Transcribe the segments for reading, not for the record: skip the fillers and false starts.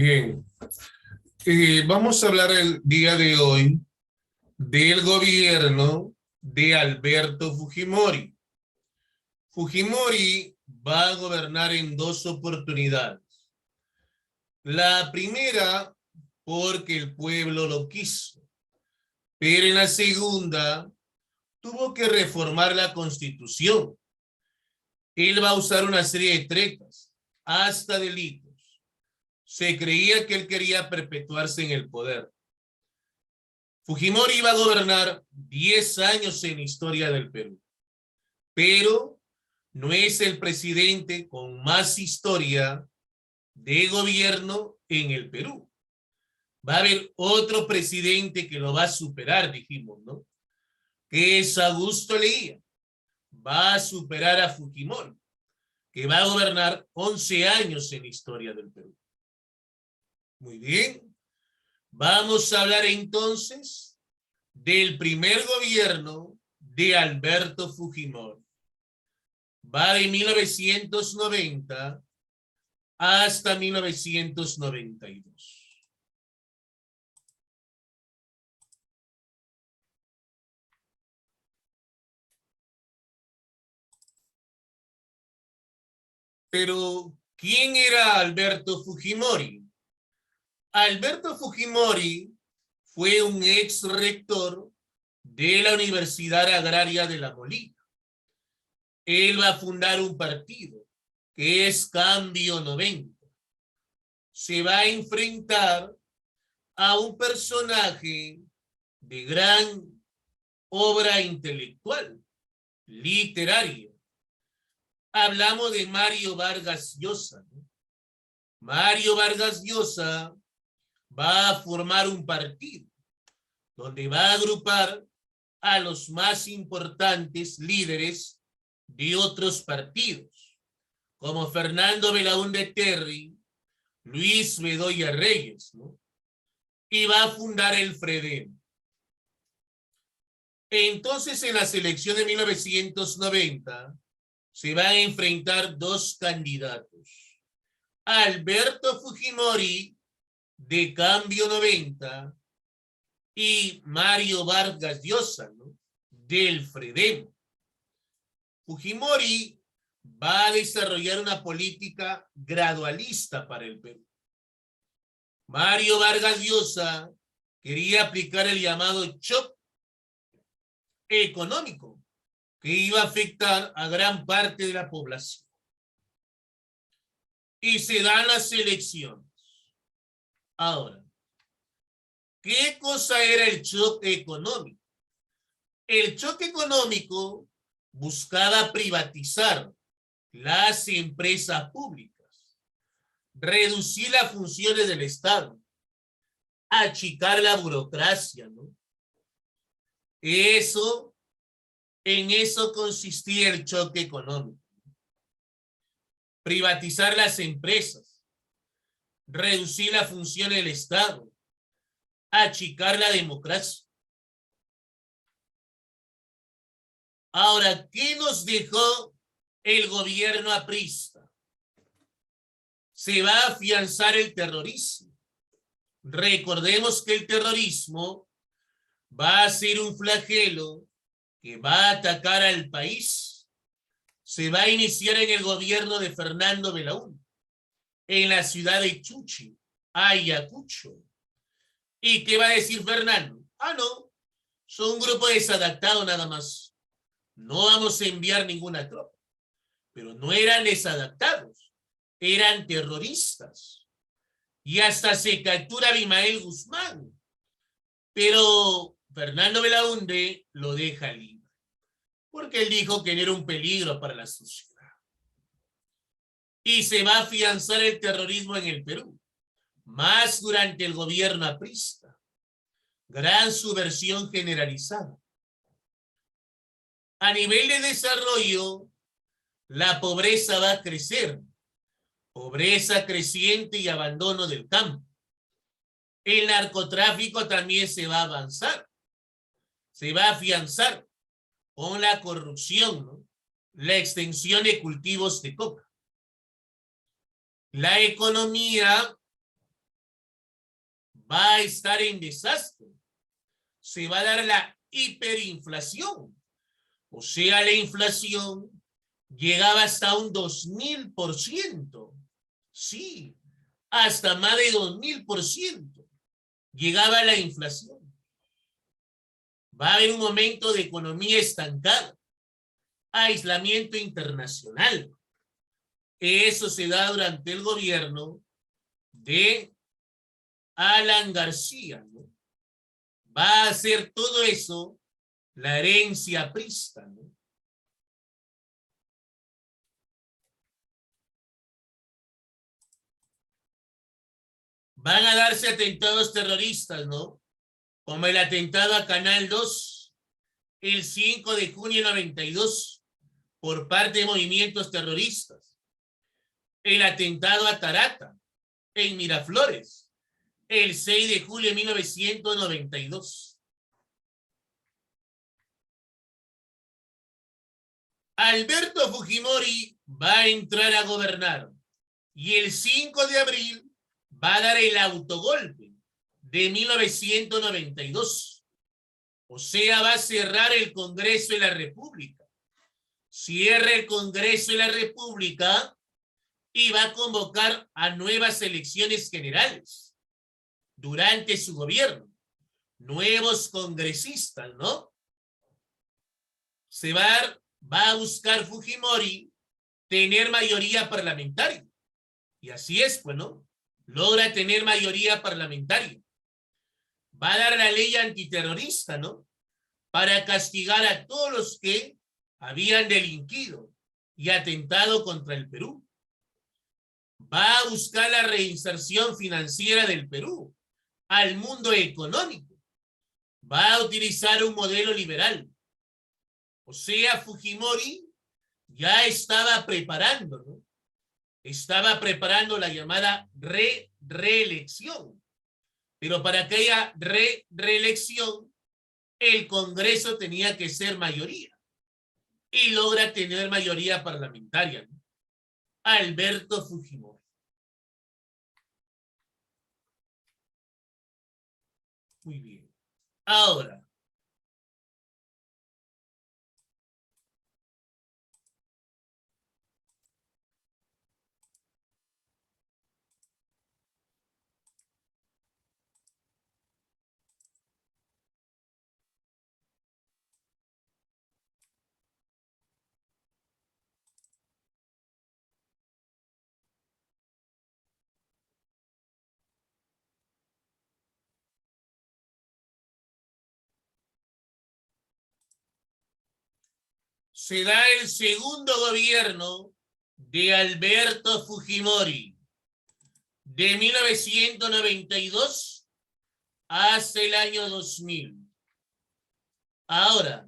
Bien, vamos a hablar el día de hoy del gobierno de Alberto Fujimori. Fujimori va a gobernar en dos oportunidades. La primera, porque el pueblo lo quiso, pero en la segunda, tuvo que reformar la Constitución. Él va a usar una serie de tretas, hasta delitos. Se creía que él quería perpetuarse en el poder. Fujimori iba a gobernar 10 años en la historia del Perú, pero no es el presidente con más historia de gobierno en el Perú. Va a haber otro presidente que lo va a superar, dijimos, ¿no? Que es Augusto Leguía. Va a superar a Fujimori, que va a gobernar 11 años en la historia del Perú. Muy bien. Vamos a hablar entonces del primer gobierno de Alberto Fujimori. Va de 1990 hasta 1992. Pero, ¿quién era Alberto Fujimori? Alberto Fujimori fue un ex rector de la Universidad Agraria de La Molina. Él va a fundar un partido que es Cambio 90. Se va a enfrentar a un personaje de gran obra intelectual, literaria. Hablamos de Mario Vargas Llosa, ¿no? Mario Vargas Llosa va a formar un partido donde va a agrupar a los más importantes líderes de otros partidos, como Fernando Belaúnde Terry, Luis Bedoya Reyes, ¿no? Y va a fundar el FREDEM. Entonces, en la selección de 1990, se van a enfrentar dos candidatos. Alberto Fujimori, de Cambio 90, y Mario Vargas Llosa, ¿no? Del FREDEM. Fujimori va a desarrollar una política gradualista para el Perú. Mario Vargas Llosa quería aplicar el llamado shock económico, que iba a afectar a gran parte de la población. Y se dan las elecciones. Ahora, ¿qué cosa era el choque económico? El choque económico buscaba privatizar las empresas públicas, reducir las funciones del Estado, achicar la burocracia, ¿no? En eso consistía el choque económico. Privatizar las empresas, reducir la función del Estado, achicar la democracia. Ahora, ¿qué nos dejó el gobierno aprista? Se va a afianzar el terrorismo. Recordemos que el terrorismo va a ser un flagelo que va a atacar al país. Se va a iniciar en el gobierno de Fernando Belaúnde, en la ciudad de Chuchi, Ayacucho. ¿Y qué va a decir Fernando? Ah, no, son un grupo desadaptado nada más. No vamos a enviar ninguna tropa. Pero no eran desadaptados, eran terroristas. Y hasta se captura a Abimael Guzmán. Pero Fernando Belaúnde lo deja libre, porque él dijo que no era un peligro para la sociedad. Y se va a afianzar el terrorismo en el Perú, más durante el gobierno aprista. Gran subversión generalizada. A nivel de desarrollo, la pobreza va a crecer. Pobreza creciente y abandono del campo. El narcotráfico también se va a avanzar. Se va a afianzar con la corrupción, ¿no? La extensión de cultivos de coca. La economía va a estar en desastre. Se va a dar la hiperinflación. O sea, la inflación llegaba hasta un 2000%. Sí, hasta más de 2000% llegaba la inflación. Va a haber un momento de economía estancada, aislamiento internacional. Eso se da durante el gobierno de Alan García, ¿no? Va a hacer todo eso la herencia aprista, ¿no? Van a darse atentados terroristas, ¿no? Como el atentado a Canal 2, el 5 de junio de 92, por parte de movimientos terroristas. El atentado a Tarata, en Miraflores, el 6 de julio de 1992. Alberto Fujimori va a entrar a gobernar y el 5 de abril va a dar el autogolpe de 1992. O sea, va a cerrar el Congreso de la República. Cierra el Congreso de la República y va a convocar a nuevas elecciones generales durante su gobierno. Nuevos congresistas, ¿no? Va a buscar Fujimori tener mayoría parlamentaria. Y así es, pues, ¿no? Logra tener mayoría parlamentaria. Va a dar la ley antiterrorista, ¿no? Para castigar a todos los que habían delinquido y atentado contra el Perú. Va a buscar la reinserción financiera del Perú al mundo económico. Va a utilizar un modelo liberal. O sea, Fujimori ya estaba preparando, ¿no? Estaba preparando la llamada reelección. Pero para que haya reelección, el Congreso tenía que ser mayoría. Y logra tener mayoría parlamentaria, ¿no? Alberto Fujimori. Muy bien. Ahora, se da el segundo gobierno de Alberto Fujimori, de 1992 hasta el año 2000. Ahora,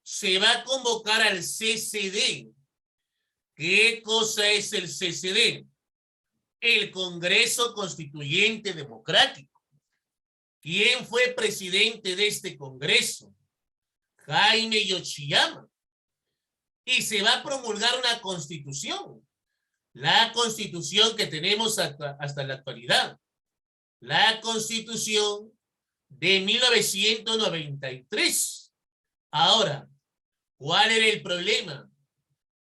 se va a convocar al CCD. ¿Qué cosa es el CCD? El Congreso Constituyente Democrático. ¿Quién fue presidente de este Congreso? Jaime Yoshiyama. Y se va a promulgar una constitución. La constitución que tenemos hasta la actualidad. La constitución de 1993. Ahora, ¿cuál era el problema?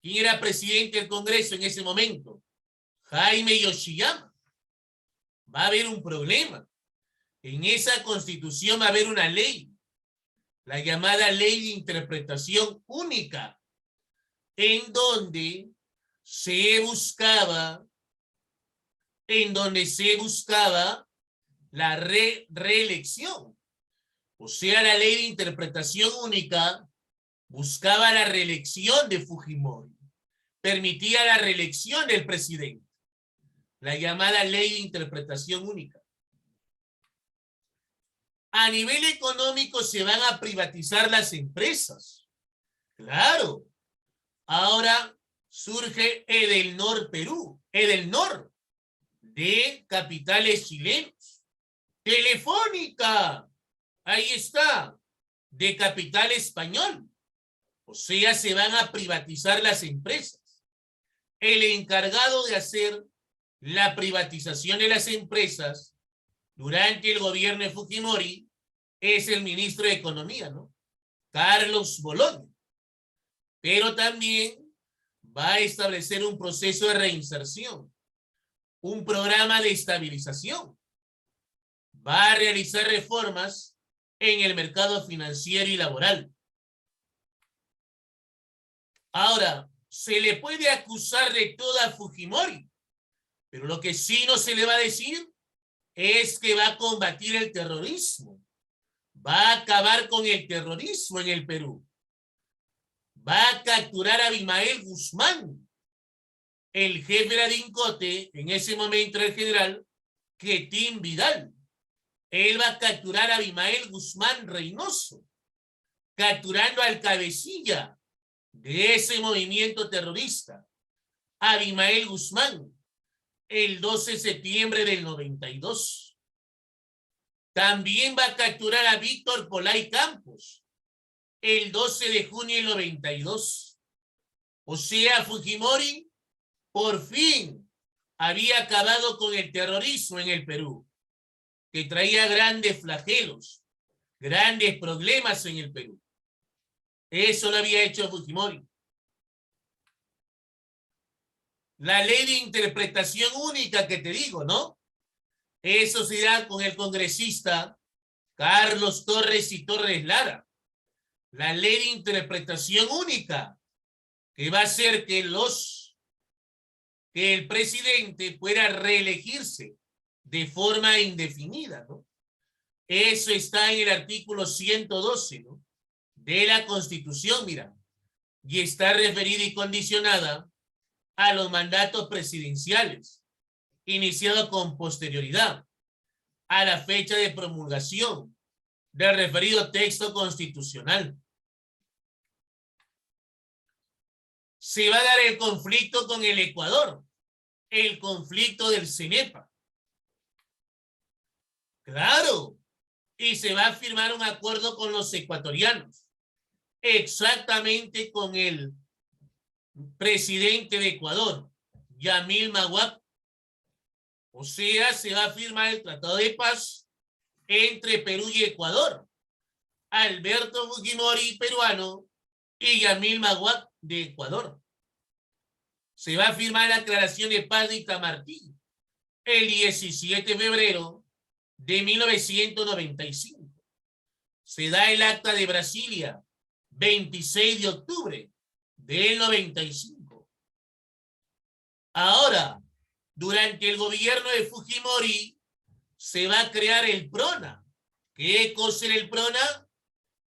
¿Quién era presidente del Congreso en ese momento? Jaime Yoshiyama. Va a haber un problema. En esa constitución va a haber una ley, la llamada ley de interpretación única, en donde se buscaba la reelección. O sea, la ley de interpretación única buscaba la reelección de Fujimori, permitía la reelección del presidente, la llamada ley de interpretación única. A nivel económico se van a privatizar las empresas. Claro. Ahora surge Edelnor Perú, Edelnor, de capitales chilenos. Telefónica, ahí está, de capital español. O sea, se van a privatizar las empresas. El encargado de hacer la privatización de las empresas durante el gobierno de Fujimori es el ministro de Economía, ¿no? Carlos Bologna. Pero también va a establecer un proceso de reinserción, un programa de estabilización. Va a realizar reformas en el mercado financiero y laboral. Ahora, se le puede acusar de todo a Fujimori, pero lo que sí no se le va a decir es que va a combatir el terrorismo, va a acabar con el terrorismo en el Perú, va a capturar a Abimael Guzmán, el jefe de la DINCOTE, en ese momento el general Quetín Vidal. Él va a capturar a Abimael Guzmán Reynoso, capturando al cabecilla de ese movimiento terrorista, Abimael Guzmán, el 12 de septiembre del 92. También va a capturar a Víctor Polay Campos, el 12 de junio del 92. O sea, Fujimori por fin había acabado con el terrorismo en el Perú, que traía grandes flagelos, grandes problemas en el Perú. Eso lo había hecho Fujimori. La ley de interpretación única que te digo, ¿no? Eso se da con el congresista Carlos Torres y Torres Lara. La ley de interpretación única que va a hacer que el presidente pueda reelegirse de forma indefinida, ¿no? Eso está en el artículo 112, ¿no? De la Constitución, mira, y está referida y condicionada a los mandatos presidenciales, iniciado con posterioridad a la fecha de promulgación del referido texto constitucional. Se va a dar el conflicto con el Ecuador, el conflicto del CENEPA. Claro, y se va a firmar un acuerdo con los ecuatorianos, exactamente con el presidente de Ecuador, Yamil Maguad. O sea, se va a firmar el Tratado de Paz entre Perú y Ecuador. Alberto Fujimori, peruano, y Yamil Maguad, de Ecuador. Se va a firmar la Declaración de Paz de Itamaraty el 17 de febrero de 1995. Se da el Acta de Brasilia, 26 de octubre del 95. Ahora, durante el gobierno de Fujimori, se va a crear el PRONA. ¿Qué cosa era el PRONA?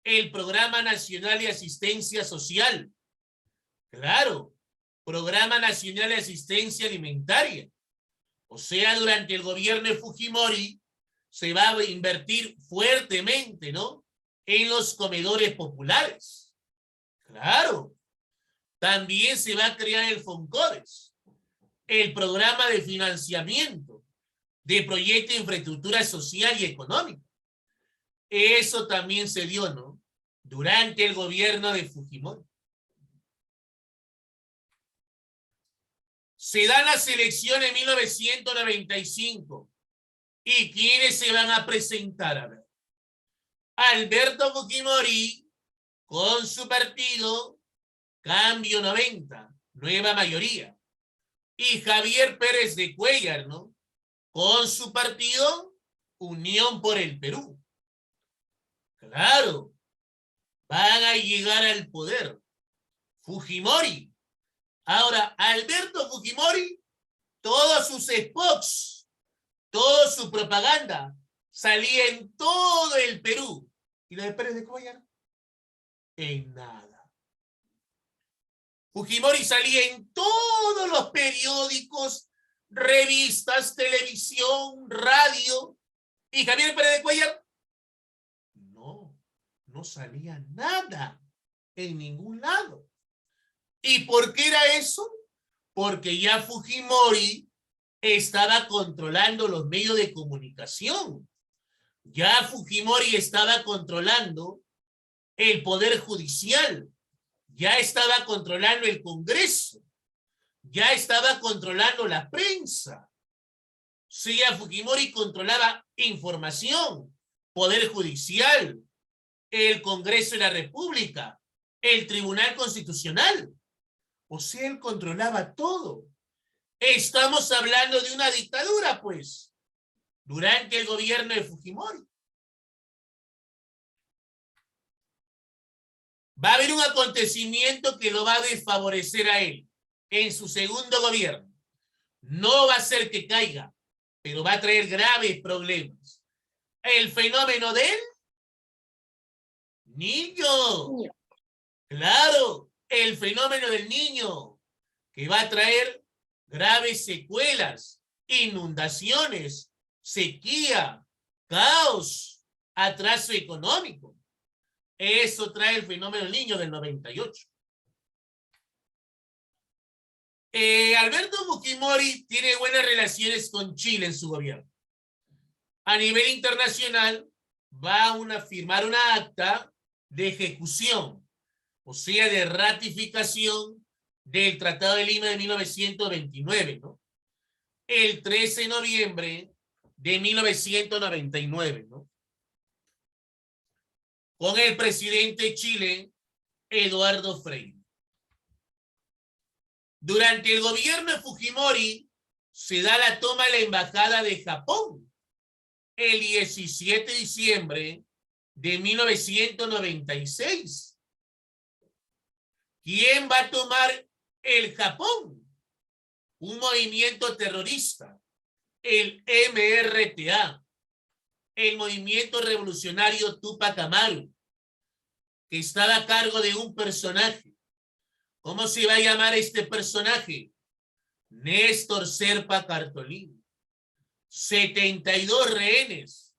El Programa Nacional de Asistencia Social. Claro, Programa Nacional de Asistencia Alimentaria. O sea, durante el gobierno de Fujimori se va a invertir fuertemente, ¿no? En los comedores populares. Claro. También se va a crear el FONCODES, el programa de financiamiento de proyectos de infraestructura social y económica. Eso también se dio, ¿no? Durante el gobierno de Fujimori. Se dan las elecciones en 1995. ¿Y quiénes se van a presentar? A ver. Alberto Fujimori con su partido Cambio 90, Nueva Mayoría. Y Javier Pérez de Cuéllar, ¿no? Con su partido Unión por el Perú. Claro, van a llegar al poder Fujimori. Ahora, Alberto Fujimori, todos sus spots, toda su propaganda salía en todo el Perú. ¿Y la de Pérez de Cuéllar? En nada. Fujimori salía en todos los periódicos, revistas, televisión, radio. ¿Y Javier Pérez de Cuéllar? No salía nada en ningún lado. ¿Y por qué era eso? Porque ya Fujimori estaba controlando los medios de comunicación. Ya Fujimori estaba controlando el poder judicial. Ya estaba controlando el Congreso. Ya estaba controlando la prensa. Sí, Fujimori controlaba información, Poder Judicial, el Congreso de la República, el Tribunal Constitucional. O sea, él controlaba todo. Estamos hablando de una dictadura, pues, durante el gobierno de Fujimori. Va a haber un acontecimiento que lo va a desfavorecer a él en su segundo gobierno. No va a ser que caiga, pero va a traer graves problemas. El fenómeno del niño. Claro, el fenómeno del niño, que va a traer graves secuelas, inundaciones, sequía, caos, atraso económico. Eso trae el fenómeno del niño del 98. Alberto Fujimori tiene buenas relaciones con Chile en su gobierno. A nivel internacional va a firmar una acta de ejecución, o sea, de ratificación del Tratado de Lima de 1929, ¿no? El 13 de noviembre de 1999, ¿no? Con el presidente de Chile, Eduardo Frei. Durante el gobierno de Fujimori se da la toma de la embajada de Japón el 17 de diciembre de 1996. ¿Quién va a tomar el Japón? Un movimiento terrorista, el MRTA, el Movimiento Revolucionario Tupac Amaru, que estaba a cargo de un personaje. ¿Cómo se va a llamar este personaje? Néstor Serpa Cartolín. 72 rehenes.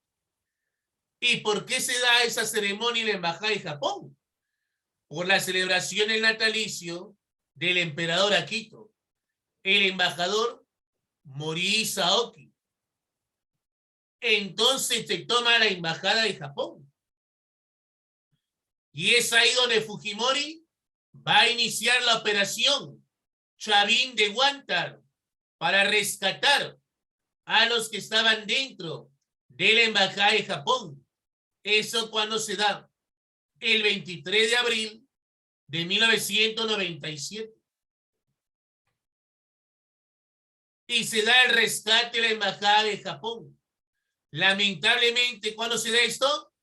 ¿Y por qué se da esa ceremonia en la embajada de Japón? Por la celebración del natalicio del emperador Akito, el embajador Morihisa Aoki. Entonces se toma la embajada de Japón. Y es ahí donde Fujimori va a iniciar la operación Chavín de Huántar para rescatar a los que estaban dentro de la embajada de Japón. Eso cuando se da el 23 de abril de 1997. Y se da el rescate de la embajada de Japón. Lamentablemente, ¿cuándo se da esto?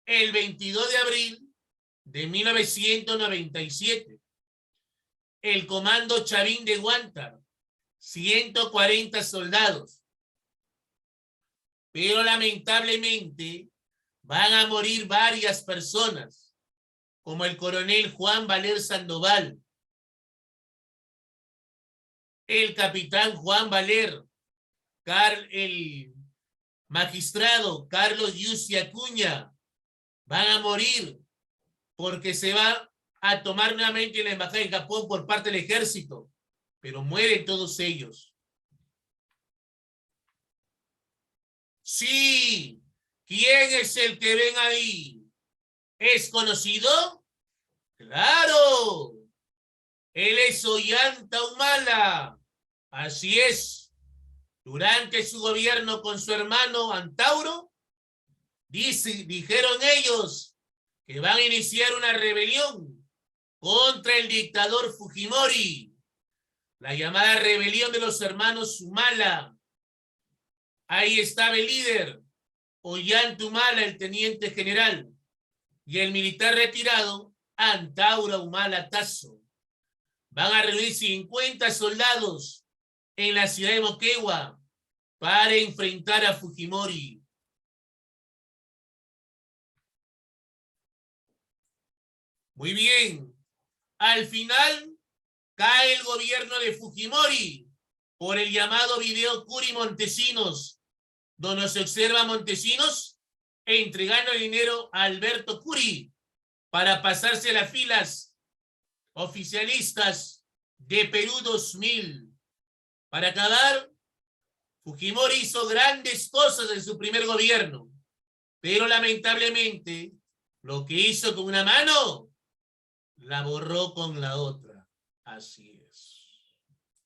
El 22 de abril de 1997. El comando Chavín de Huántar, 140 soldados. Pero lamentablemente van a morir varias personas, como el coronel Juan Valer Sandoval, el capitán Juan Valer, el magistrado Carlos Yussi Acuña, van a morir porque se va a tomar nuevamente la embajada de Japón por parte del ejército, pero mueren todos ellos. Sí, ¿quién es el que ven ahí? ¿Es conocido? ¡Claro! Él es Ollanta Humala. Así es. Durante su gobierno con su hermano Antauro, dijeron ellos que van a iniciar una rebelión contra el dictador Fujimori. La llamada rebelión de los hermanos Humala. Ahí estaba el líder, Ollanta Humala, el teniente general, y el militar retirado, Antauro Humala Tasso. Van a reunir 50 soldados en la ciudad de Moquegua para enfrentar a Fujimori. Muy bien. Al final cae el gobierno de Fujimori por el llamado video Curi Montesinos, donde se observa a Montesinos entregando dinero a Alberto Curi para pasarse a las filas oficialistas de Perú 2000. Para acabar, Fujimori hizo grandes cosas en su primer gobierno, pero lamentablemente lo que hizo con una mano la borró con la otra. Así es.